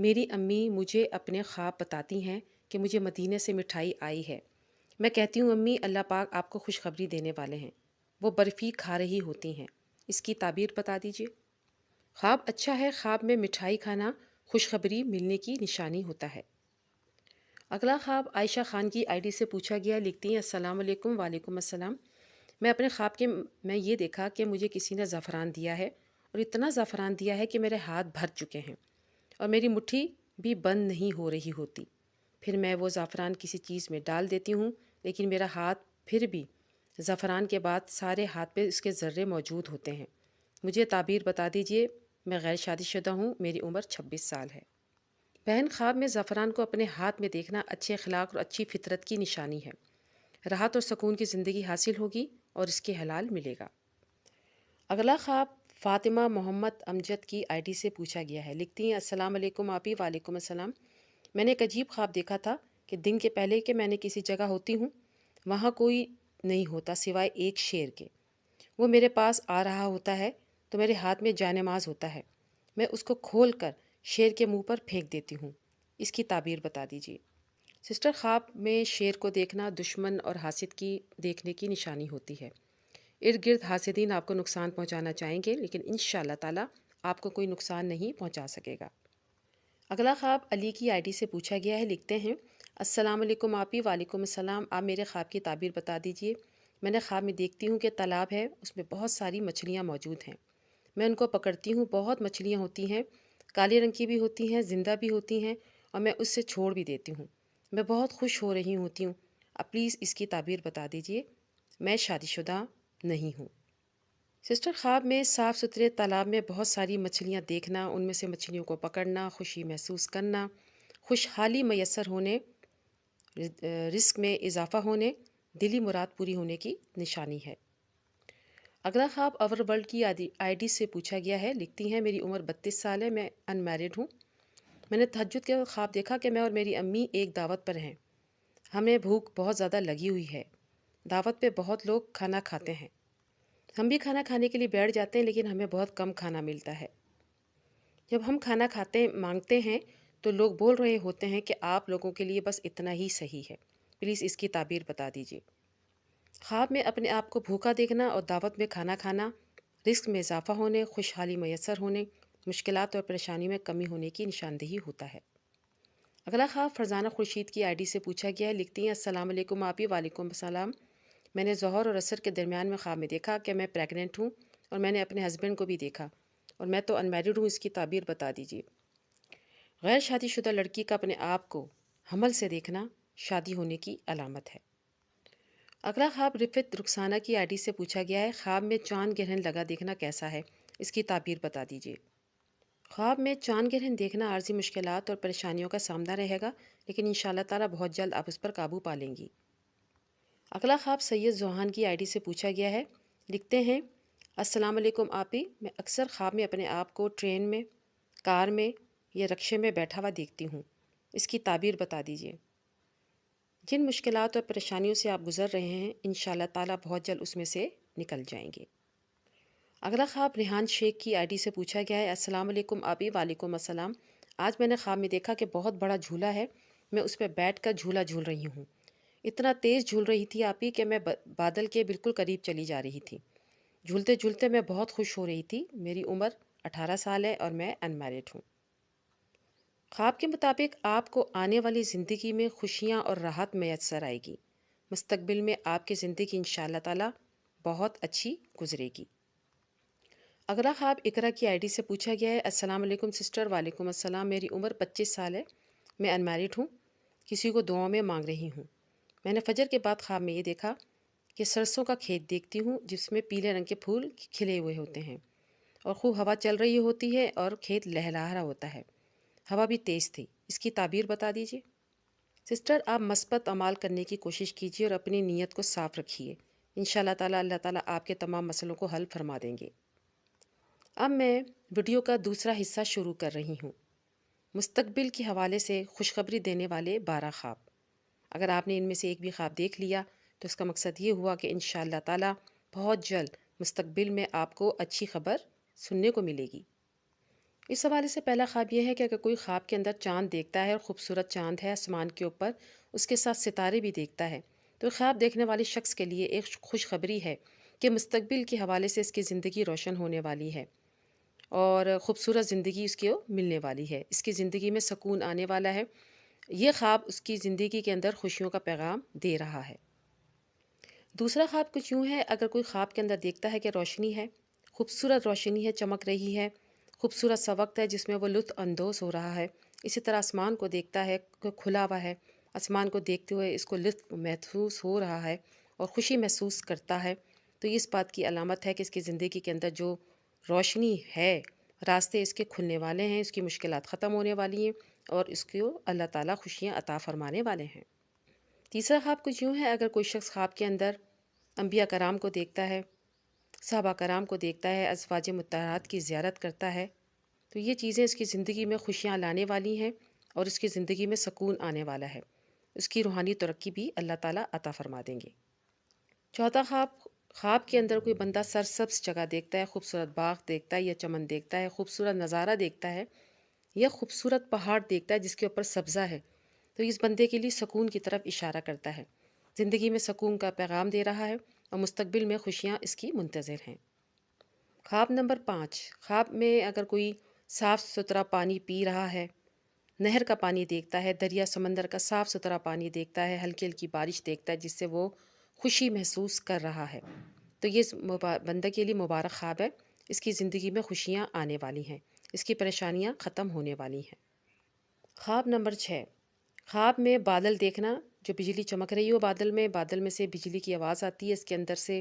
میری امی مجھے اپنے خواب بتاتی ہیں کہ مجھے مدینے سے مٹھائی آئی ہے۔ میں کہتی ہوں امی اللہ پاک آپ کو خوشخبری دینے والے ہیں۔ وہ برفی کھا رہی ہوتی ہیں۔ اس کی تعبیر بتا دیجیے۔ خواب اچھا ہے، خواب میں مٹھائی کھانا خوشخبری ملنے کی نشانی ہوتا ہے۔ اگلا خواب عائشہ خان کی آئی ڈی سے پوچھا گیا، لکھتی ہیں السلام علیکم، وعلیکم السلام۔ میں اپنے خواب کے میں یہ دیکھا کہ مجھے کسی نے زعفران دیا ہے اور اتنا زعفران دیا ہے کہ میرے ہاتھ بھر چکے ہیں اور میری مٹھی بھی بند نہیں ہو رہی ہوتی۔ پھر میں وہ زعفران کسی چیز میں ڈال دیتی ہوں لیکن میرا ہاتھ پھر بھی زعفران کے بعد سارے ہاتھ پہ اس کے ذرے موجود ہوتے ہیں۔ مجھے تعبیر بتا دیجیے۔ میں غیر شادی شدہ ہوں، میری عمر 26 سال ہے۔ بہن، خواب میں زعفران کو اپنے ہاتھ میں دیکھنا اچھے اخلاق اور اچھی فطرت کی نشانی ہے۔ راحت اور سکون کی زندگی حاصل ہوگی اور اس کے حلال ملے گا۔ اگلا خواب فاطمہ محمد امجد کی آئی ڈی سے پوچھا گیا ہے، لکھتی ہیں السلام علیکم آپی، وعلیکم السلام۔ میں نے ایک عجیب خواب دیکھا تھا کہ دن کے پہلے کہ میں نے کسی جگہ ہوتی ہوں، وہاں کوئی نہیں ہوتا سوائے ایک شیر کے۔ وہ میرے پاس آ رہا ہوتا ہے تو میرے ہاتھ میں جانماز ہوتا ہے۔ میں اس کو کھول کر شیر کے منہ پر پھینک دیتی ہوں۔ اس کی تعبیر بتا دیجیے۔ سسٹر، خواب میں شیر کو دیکھنا دشمن اور حاسد کی دیکھنے کی نشانی ہوتی ہے۔ ارد گرد حاسدین آپ کو نقصان پہنچانا چاہیں گے لیکن انشاءاللہ تعالیٰ آپ کو کوئی نقصان نہیں پہنچا سکے گا۔ اگلا خواب علی کی آئی ڈی سے پوچھا گیا ہے، لکھتے ہیں السلام علیکم آپی، وعلیکم السلام۔ آپ میرے خواب کی تعبیر بتا دیجیے۔ میں نے خواب میں دیکھتی ہوں کہ تالاب ہے، اس میں بہت ساری مچھلیاں موجود ہیں۔ میں ان کو پکڑتی ہوں، بہت مچھلیاں ہوتی ہیں، کالے رنگ کی بھی ہوتی ہیں، زندہ بھی ہوتی ہیں، اور میں اس سے چھوڑ بھی دیتی ہوں۔ میں بہت خوش ہو رہی ہوتی ہوں۔ اب پلیز اس کی تعبیر بتا دیجیے۔ میں شادی شدہ نہیں ہوں۔ سسٹر، خواب میں صاف ستھرے تالاب میں بہت ساری مچھلیاں دیکھنا، ان میں سے مچھلیوں کو پکڑنا، خوشی محسوس کرنا، خوشحالی میسر ہونے، رزق میں اضافہ ہونے، دلی مراد پوری ہونے کی نشانی ہے۔ اگلا خواب اور ورلڈ کی آئی ڈی سے پوچھا گیا ہے، لکھتی ہیں میری عمر 32 سال ہے، میں ان میرڈ ہوں۔ میں نے تہجد کے خواب دیکھا کہ میں اور میری امی ایک دعوت پر ہیں۔ ہمیں بھوک بہت زیادہ لگی ہوئی ہے۔ دعوت پہ بہت لوگ کھانا کھاتے ہیں۔ ہم بھی کھانا کھانے کے لیے بیٹھ جاتے ہیں لیکن ہمیں بہت کم کھانا ملتا ہے۔ جب ہم کھانا کھاتے مانگتے ہیں تو لوگ بول رہے ہوتے ہیں کہ آپ لوگوں کے لیے بس اتنا ہی صحیح ہے۔ پلیز اس کی تعبیر بتا دیجیے۔ خواب میں اپنے آپ کو بھوکا دیکھنا اور دعوت میں کھانا کھانا، رزق میں اضافہ ہونے، خوشحالی میسر ہونے، مشکلات اور پریشانی میں کمی ہونے کی نشاندہی ہوتا ہے۔ اگلا خواب فرزانہ خورشید کی آئی ڈی سے پوچھا گیا ہے، لکھتی ہیں السلام علیکم آپی، وعلیکم السلام۔ میں نے ظہر اور عصر کے درمیان میں خواب میں دیکھا کہ میں پریگننٹ ہوں اور میں نے اپنے ہسبینڈ کو بھی دیکھا اور میں تو ان میرڈ ہوں۔ اس کی تعبیر بتا دیجیے۔ غیر شادی شدہ لڑکی کا اپنے آپ کو حمل سے دیکھنا شادی ہونے کی علامت ہے۔ اگلا خواب رفت رخسانہ کی آئی ڈی سے پوچھا گیا ہے، خواب میں چاند گرہن لگا دیکھنا کیسا ہے؟ اس کی تعبیر بتا دیجیے۔ خواب میں چاند گرہن دیکھنا عارضی مشکلات اور پریشانیوں کا سامنا رہے گا لیکن انشاءاللہ تعالیٰ بہت جلد آپ اس پر قابو پا لیں گی۔ اگلا خواب سید زوہان کی آئی ڈی سے پوچھا گیا ہے، لکھتے ہیں السلام علیکم آپی، میں اکثر خواب میں اپنے آپ کو ٹرین میں، کار میں یا رکشے میں بیٹھا ہوا دیکھتی ہوں۔ اس کی تعبیر بتا دیجیے۔ جن مشکلات اور پریشانیوں سے آپ گزر رہے ہیں انشاءاللہ تعالیٰ بہت جلد اس میں سے نکل جائیں گے۔ اگلا خواب ریحان شیخ کی آئی ڈی سے پوچھا گیا ہے، السلام علیکم آپی، وعلیکم السلام۔ آج میں نے خواب میں دیکھا کہ بہت بڑا جھولا ہے، میں اس پہ بیٹھ کر جھولا جھول رہی ہوں۔ اتنا تیز جھول رہی تھی آپی کہ میں بادل کے بالکل قریب چلی جا رہی تھی۔ جھولتے جھولتے میں بہت خوش ہو رہی تھی۔ میری عمر 18 سال ہے اور میں ان میرڈ ہوں۔ خواب کے مطابق آپ کو آنے والی زندگی میں خوشیاں اور راحت میسر آئے گی۔ مستقبل میں آپ کی زندگی انشاءاللہ تعالیٰ بہت اچھی گزرے گی۔ اگلا خواب اقرا کی آئی ڈی سے پوچھا گیا ہے، السلام علیکم سسٹر، وعلیکم السلام۔ میری عمر 25 سال ہے، میں ان میرڈ ہوں، کسی کو دعاؤں میں مانگ رہی ہوں۔ میں نے فجر کے بعد خواب میں یہ دیکھا کہ سرسوں کا کھیت دیکھتی ہوں جس میں پیلے رنگ کے پھول کھلے ہوئے ہوتے ہیں اور خوب ہوا چل رہی ہوتی ہے اور کھیت لہلہا رہا ہوتا ہے، ہوا بھی تیز تھی۔ اس کی تعبیر بتا دیجیے۔ سسٹر، آپ مثبت عمال کرنے کی کوشش کیجیے اور اپنی نیت کو صاف رکھیے، انشاءاللہ تعالیٰ اللہ تعالیٰ آپ کے تمام مسئلوں کو حل فرما دیں گے۔ اب میں ویڈیو کا دوسرا حصہ شروع کر رہی ہوں، مستقبل کے حوالے سے خوشخبری دینے والے 12 خواب۔ اگر آپ نے ان میں سے ایک بھی خواب دیکھ لیا تو اس کا مقصد یہ ہوا کہ انشاءاللہ تعالیٰ بہت جلد مستقبل میں آپ کو اچھی خبر سننے کو ملے گی۔ اس حوالے سے پہلا خواب یہ ہے کہ اگر کوئی خواب کے اندر چاند دیکھتا ہے اور خوبصورت چاند ہے آسمان کے اوپر، اس کے ساتھ ستارے بھی دیکھتا ہے، تو خواب دیکھنے والے شخص کے لیے ایک خوشخبری ہے کہ مستقبل کے حوالے سے اس کی زندگی روشن ہونے والی ہے اور خوبصورت زندگی اس کو ملنے والی ہے، اس کی زندگی میں سکون آنے والا ہے۔ یہ خواب اس کی زندگی کے اندر خوشیوں کا پیغام دے رہا ہے۔ دوسرا خواب کچھ یوں ہے، اگر کوئی خواب کے اندر دیکھتا ہے کہ روشنی ہے، خوبصورت روشنی ہے، چمک رہی ہے، خوبصورت سا وقت ہے جس میں وہ لطف اندوز ہو رہا ہے، اسی طرح آسمان کو دیکھتا ہے کہ کھلا ہوا ہے، آسمان کو دیکھتے ہوئے اس کو لطف محسوس ہو رہا ہے اور خوشی محسوس کرتا ہے، تو یہ اس بات کی علامت ہے کہ اس کی زندگی کے اندر جو روشنی ہے، راستے اس کے کھلنے والے ہیں، اس کی مشکلات ختم ہونے والی ہیں اور اس کو اللہ تعالیٰ خوشیاں عطا فرمانے والے ہیں۔ تیسرا خواب کچھ یوں ہے، اگر کوئی شخص خواب کے اندر انبیاء کرام کو دیکھتا ہے، صحابہ کرام کو دیکھتا ہے، ازواج مطہرات کی زیارت کرتا ہے، تو یہ چیزیں اس کی زندگی میں خوشیاں لانے والی ہیں اور اس کی زندگی میں سکون آنے والا ہے، اس کی روحانی ترقی بھی اللہ تعالیٰ عطا فرما دیں گے۔ چوتھا خواب، خواب کے اندر کوئی بندہ سرسبز جگہ دیکھتا ہے، خوبصورت باغ دیکھتا ہے یا چمن دیکھتا ہے، خوبصورت نظارہ دیکھتا ہے یا خوبصورت پہاڑ دیکھتا ہے جس کے اوپر سبزہ ہے، تو اس بندے کے لیے سکون کی طرف اشارہ کرتا ہے، زندگی میں سکون کا پیغام دے رہا ہے اور مستقبل میں خوشیاں اس کی منتظر ہیں۔ خواب نمبر 5، خواب میں اگر کوئی صاف ستھرا پانی پی رہا ہے، نہر کا پانی دیکھتا ہے، دریا سمندر کا صاف ستھرا پانی دیکھتا ہے، ہلکی ہلکی بارش دیکھتا ہے جس سے وہ خوشی محسوس کر رہا ہے، تو یہ بندے کے لیے مبارک خواب ہے، اس کی زندگی میں خوشیاں آنے والی ہیں، اس کی پریشانیاں ختم ہونے والی ہیں۔ خواب نمبر 6، خواب میں بادل دیکھنا، جو بجلی چمک رہی ہو بادل میں سے بجلی کی آواز آتی ہے، اس کے اندر سے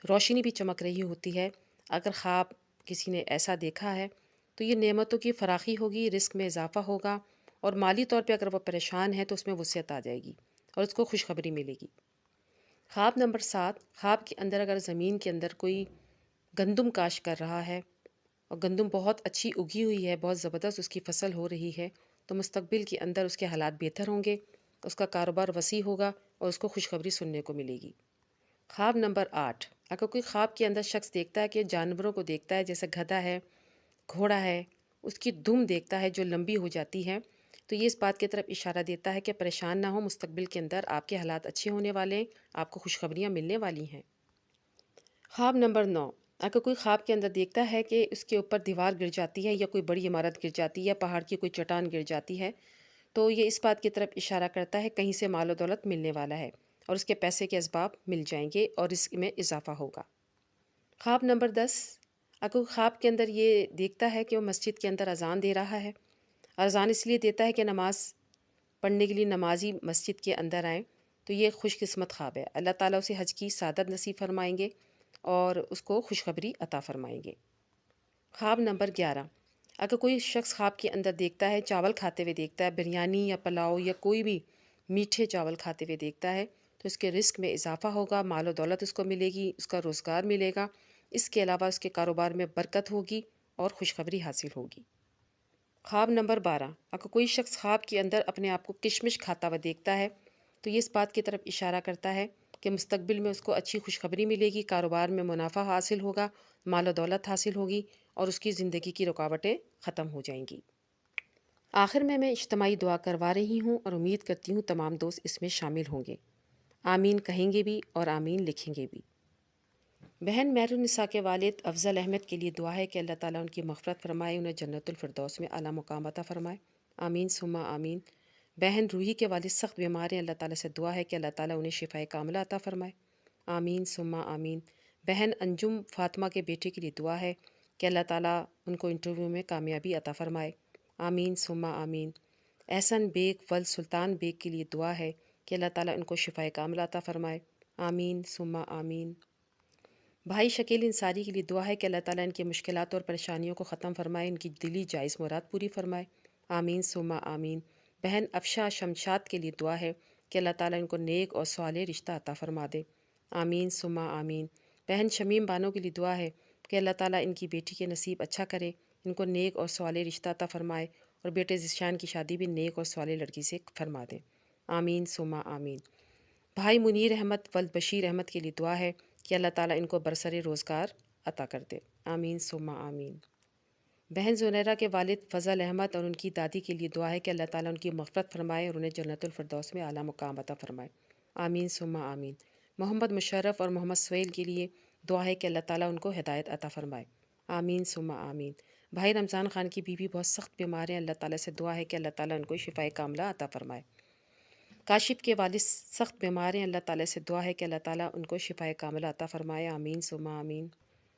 روشنی بھی چمک رہی ہوتی ہے۔ اگر خواب کسی نے ایسا دیکھا ہے تو یہ نعمتوں کی فراخی ہوگی، رزق میں اضافہ ہوگا اور مالی طور پہ اگر وہ پریشان ہے تو اس میں وسعت آ جائے گی اور اس کو خوشخبری ملے گی۔ خواب نمبر 7، خواب کے اندر اگر زمین کے اندر کوئی گندم کاشت کر رہا ہے اور گندم بہت اچھی اگی ہوئی ہے، بہت زبردست اس کی فصل ہو رہی ہے، تو مستقبل کے اندر اس کے حالات بہتر ہوں گے، اس کا کاروبار وسیع ہوگا اور اس کو خوشخبری سننے کو ملے گی۔ خواب نمبر 8، اگر کوئی خواب کے اندر شخص دیکھتا ہے کہ جانوروں کو دیکھتا ہے، جیسے گدھا ہے، گھوڑا ہے، اس کی دم دیکھتا ہے جو لمبی ہو جاتی ہے، تو یہ اس بات کی طرف اشارہ دیتا ہے کہ پریشان نہ ہو، مستقبل کے اندر آپ کے حالات اچھے ہونے والے ہیں، آپ کو خوشخبریاں ملنے والی ہیں۔ خواب نمبر 9، اگر کوئی خواب کے اندر دیکھتا ہے کہ اس کے اوپر دیوار گر جاتی ہے یا کوئی بڑی عمارت گر جاتی ہے یا پہاڑ کی کوئی چٹان گر جاتی ہے، تو یہ اس بات کی طرف اشارہ کرتا ہے کہیں سے مال و دولت ملنے والا ہے اور اس کے پیسے کے اسباب مل جائیں گے اور اس میں اضافہ ہوگا۔ خواب نمبر 10، اگر کوئی خواب کے اندر یہ دیکھتا ہے کہ وہ مسجد کے اندر اذان دے رہا ہے، اذان اس لیے دیتا ہے کہ نماز پڑھنے کے لیے نمازی مسجد کے اندر آئیں، تو یہ خوش قسمت خواب ہے، اللہ تعالیٰ اسے حج کی سعادت نصیب فرمائیں گے اور اس کو خوشخبری عطا فرمائیں گے۔ خواب نمبر 11، اگر کوئی شخص خواب کے اندر دیکھتا ہے، چاول کھاتے ہوئے دیکھتا ہے، بریانی یا پلاؤ یا کوئی بھی میٹھے چاول کھاتے ہوئے دیکھتا ہے، تو اس کے رزق میں اضافہ ہوگا، مال و دولت اس کو ملے گی، اس کا روزگار ملے گا، اس کے علاوہ اس کے کاروبار میں برکت ہوگی اور خوشخبری حاصل ہوگی۔ خواب نمبر 12، اگر کوئی شخص خواب کے اندر اپنے آپ کو کشمش کھاتا ہوا دیکھتا ہے تو یہ اس بات کی طرف اشارہ کرتا ہے کہ مستقبل میں اس کو اچھی خوشخبری ملے گی، کاروبار میں منافع حاصل ہوگا، مال و دولت حاصل ہوگی اور اس کی زندگی کی رکاوٹیں ختم ہو جائیں گی۔ آخر میں اجتماعی دعا کروا رہی ہوں اور امید کرتی ہوں تمام دوست اس میں شامل ہوں گے۔ آمین کہیں گے بھی اور آمین لکھیں گے بھی۔ بہن مہر النساء کے والد افضل احمد کے لیے دعا ہے کہ اللہ تعالیٰ ان کی مغفرت فرمائے، انہیں جنت الفردوس میں اعلیٰ مقام عطا فرمائے، آمین ثم آمین۔ بہن روحی کے والد سخت بیمار ہیں، اللہ تعالیٰ سے دعا ہے کہ اللہ تعالیٰ انہیں شفائے کاملہ عطا فرمائے، آمین ثم آمین۔ بہن انجم فاطمہ کے بیٹے کے لیے دعا ہے کہ اللہ تعالیٰ ان کو انٹرویو میں کامیابی عطا فرمائے، آمین ثم آمین۔ احسن بیگ ول سلطان بیگ کے لیے دعا ہے کہ اللہ تعالیٰ ان کو شفائے کاملہ عطا فرمائے، آمین ثم آمین۔ بھائی شکیل انصاری کے لیے دعا ہے کہ اللہ تعالیٰ ان کی مشکلات اور پریشانیوں کو ختم فرمائے، ان کی دلی جائز مراد پوری فرمائے، آمین ثم آمین۔ بہن افشا شمشاد کے لیے دعا ہے کہ اللہ تعالیٰ ان کو نیک اور صالح رشتہ عطا فرما دے، آمین ثم آمین۔ بہن شمیم بانو کے لیے دعا ہے کہ اللہ تعالیٰ ان کی بیٹی کے نصیب اچھا کرے، ان کو نیک اور صالح رشتہ عطا فرمائے اور بیٹے ذیشان کی شادی بھی نیک اور صالح لڑکی سے فرما دے، آمین ثم آمین۔ بھائی منیر احمد ولد بشیر احمد کے لیے دعا ہے کہ اللہ تعالیٰ ان کو برسر روزگار عطا کر دے، آمین ثم آمین۔ بہن زنیرہ کے والد فضل احمد اور ان کی دادی کے لیے دعا ہے کہ اللہ تعالیٰ ان کی مغفرت فرمائے اور انہیں جنت الفردوس میں اعلیٰ مقام عطا فرمائے، آمین ثم آمین۔ محمد مشرف اور محمد سہیل کے لیے دعا ہے کہ اللہ تعالیٰ ان کو ہدایت عطا فرمائے، آمین ثم آمین۔ بھائی رمضان خان کی بیوی بہت سخت بیمار ہیں، اللہ تعالیٰ سے دعا ہے کہ اللہ تعالیٰ ان کو شفائے کاملہ عطا فرمائے۔ کاشف کے والد سخت بیمار ہیں، اللہ تعالیٰ سے دعا ہے کہ اللہ تعالیٰ ان کو شفائے کاملہ عطا فرمائے، آمین ثم آمین۔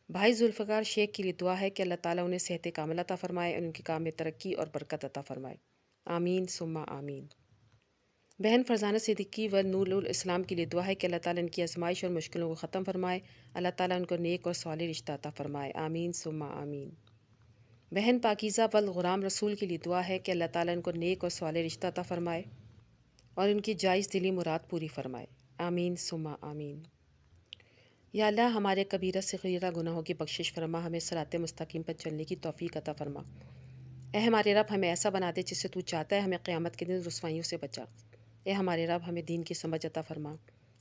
بھائی ذوالفقار شیخ کے لیے دعا ہے کہ اللہ تعالیٰ انہیں صحت کاملہ عطا فرمائے اور ان کے کام میں ترقی اور برکت عطا فرمائے، آمین ثم آمین۔ بہن فرزانہ صدیقی و نور الاسلام کے لیے دعا ہے کہ اللہ تعالیٰ ان کی آزمائش اور مشکلوں کو ختم فرمائے، اللہ تعالیٰ ان کو نیک اور صالح رشتہ عطا فرمائے، آمین ثم آمین۔ بہن پاکیزہ والغلام رسول کے لیے دعا ہے کہ اللہ تعالیٰ ان کو نیک اور صالح رشتہ عطا فرمائے اور ان کی جائز دلی مراد پوری فرمائے، آمین ثم آمین۔ یا اللہ ہمارے کبیرہ صغیرہ گناہوں کی بخشش فرما، ہمیں صراط مستقیم پر چلنے کی توفیق عطا فرما۔ اے ہمارے رب ہمیں ایسا بنا دے جس سے تو چاہتا ہے، ہمیں قیامت کے دن رسوائیوں سے بچا۔ اے ہمارے رب ہمیں دین کی سمجھ عطا فرما۔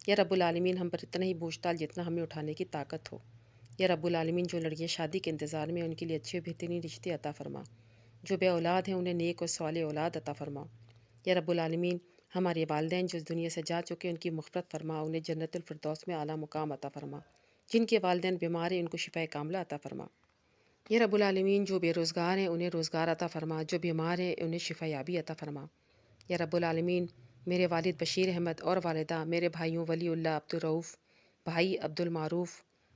یا رب العالمین ہم پر اتنا ہی بوجھ ڈال جتنا ہمیں اٹھانے کی طاقت ہو۔ یا رب العالمین جو لڑکیاں شادی کے انتظار میں ان کے لیے اچھے بہترین رشتے عطا فرما، جو بے اولاد ہیں انہیں نیک اور صالح اولاد عطا فرما۔ یا رب العالمین ہمارے والدین جو اس دنیا سے جا چکے ان کی مغفرت فرما، انہیں جنت الفردوس میں اعلیٰ مقام عطا فرما۔ جن کے والدین بیمار ہیں ان کو شفائے کاملہ عطا فرما۔ یا رب العالمین جو بے روزگار ہیں انہیں روزگار عطا فرما، جو بیمار ہیں انہیں شفا یابی عطا فرما۔ یا رب العالمین میرے والد بشیر احمد اور والدہ، میرے بھائیوں ولی اللہ عبد الرؤف، بھائی عبد المعروف،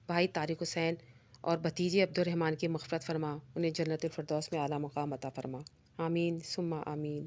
بھائی طارق حسین اور بھتیجے عبد الرحمن کی مغفرت فرما، انہیں جنت الفردوس میں اعلیٰ مقام عطا فرما، آمین ثم آمین۔